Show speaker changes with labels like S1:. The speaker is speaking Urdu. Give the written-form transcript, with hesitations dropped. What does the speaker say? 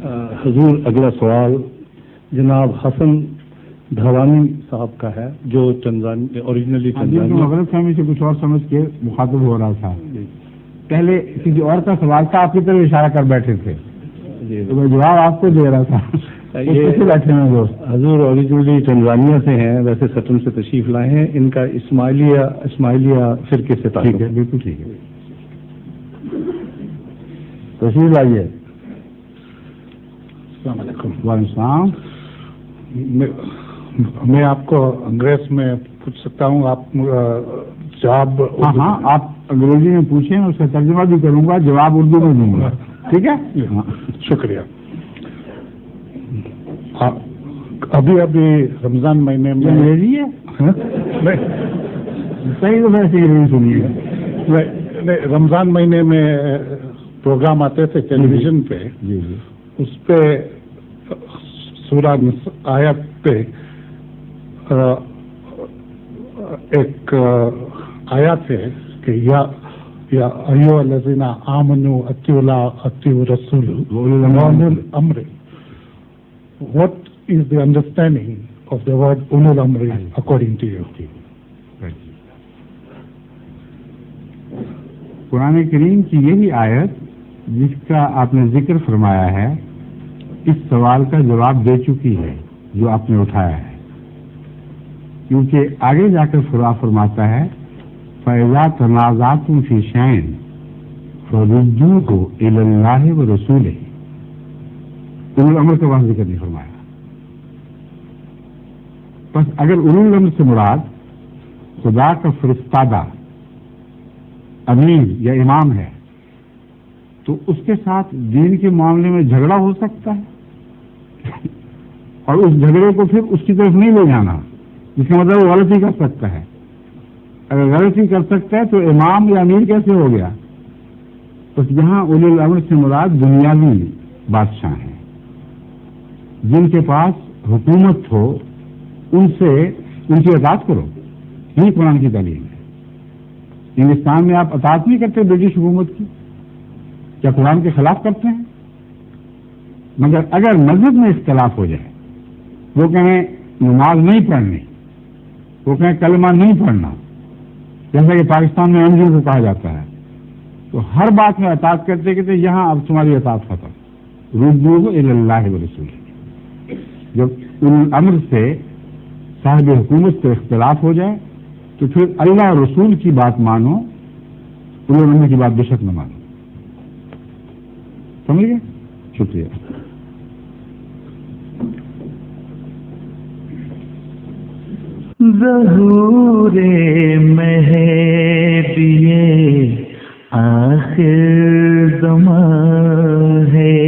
S1: حضور اگلا سوال جناب حسن دھوانی صاحب کا ہے جو اوریجنلی
S2: غلط فہمی سے کچھ اور سمجھ کے مخاطب ہو رہا تھا. پہلے کسی اور کا سوال تھا, آپ کی طرف اشارہ کر بیٹھے تھے, تو میں جواب آپ کو دے رہا تھا. یہ بیٹھے ہیں دوست.
S1: حضور اوریجنلی تنزانیہ سے ہیں, ویسے سٹن سے تشریف لائے ہیں. ان کا اسماعیلیہ فرقے سے تعلق.
S2: ٹھیک ہے, بالکل ٹھیک ہے, تشریف لائیے.
S1: السلام علیکم.
S2: وعلیکم السلام.
S1: میں آپ کو انگریز میں پوچھ سکتا ہوں, آپ جواب؟
S2: ہاں, آپ انگریزی میں پوچھیں, اس کا ترجمہ بھی کروں گا, جواب اردو میں دوں گا. ٹھیک ہے,
S1: شکریہ. ابھی رمضان مہینے میں
S2: انگریزی ہے صحیح, تو ویسے ہی سنیے.
S1: رمضان مہینے میں پروگرام آتے تھے ٹیلی ویژن پہ, اس پہ سورہ آیت پہ ایک آیات ہے کہ یا ایھا الذین آمنوا اطیعوا اللہ اطیعوا الرسول واولو الامر. What is the understanding of the word ulul amri according to you?
S2: قرآن کریم کی یہی آیت جس کا آپ نے ذکر فرمایا ہے, اس سوال کا جواب دے چکی ہے جو آپ نے اٹھایا ہے, کیونکہ آگے جا کر فرماتا ہے فَإِذَا تَنَازَعْتُمْ فِي شَيْءٍ فَرُدُّوهُ إِلَى اللَّهِ وَرَسُولِهِ. اولو الامر کا وہاں ذکر نہیں فرمایا. بس اگر اولو الامر سے مراد خدا کا فرستادہ امیر یا امام ہے تو اس کے ساتھ دین کے معاملے میں جھگڑا ہو سکتا ہے, اور اس جھگڑے کو پھر اس کی طرف نہیں لے جانا, جس کا مطلب وہ غلطی کر سکتا ہے. اگر غلطی کر سکتا ہے تو امام یا امیر کیسے ہو گیا؟ بس یہاں اولی الامر سے مراد دنیاوی بادشاہ ہیں جن کے پاس حکومت ہو, ان کی اطاعت کرو. یہی قرآن کی تعلیم ہے. ہندوستان میں آپ اطاعت نہیں کرتے برٹش حکومت کی, کیا قرآن کے خلاف کرتے ہیں؟ مگر اگر مذہب میں اختلاف ہو جائے, وہ کہیں نماز نہیں پڑھنی, وہ کہیں کلمہ نہیں پڑھنا, جیسا کہ پاکستان میں MJ کو کہا جاتا ہے, تو ہر بات میں اطاعت کرتے کہتے یہاں اب تمہاری اطاعت ختم. ردوہ الی اللہ ورسولہ. جب ان امر سے صاحب حکومت سے اختلاف ہو جائے تو پھر اللہ اور رسول کی بات مانو, انہوں کی بات بے شک نہ مانو. سمجھ گئے؟ شکریہ.
S3: ظہور مہدی آخر زمان ہے,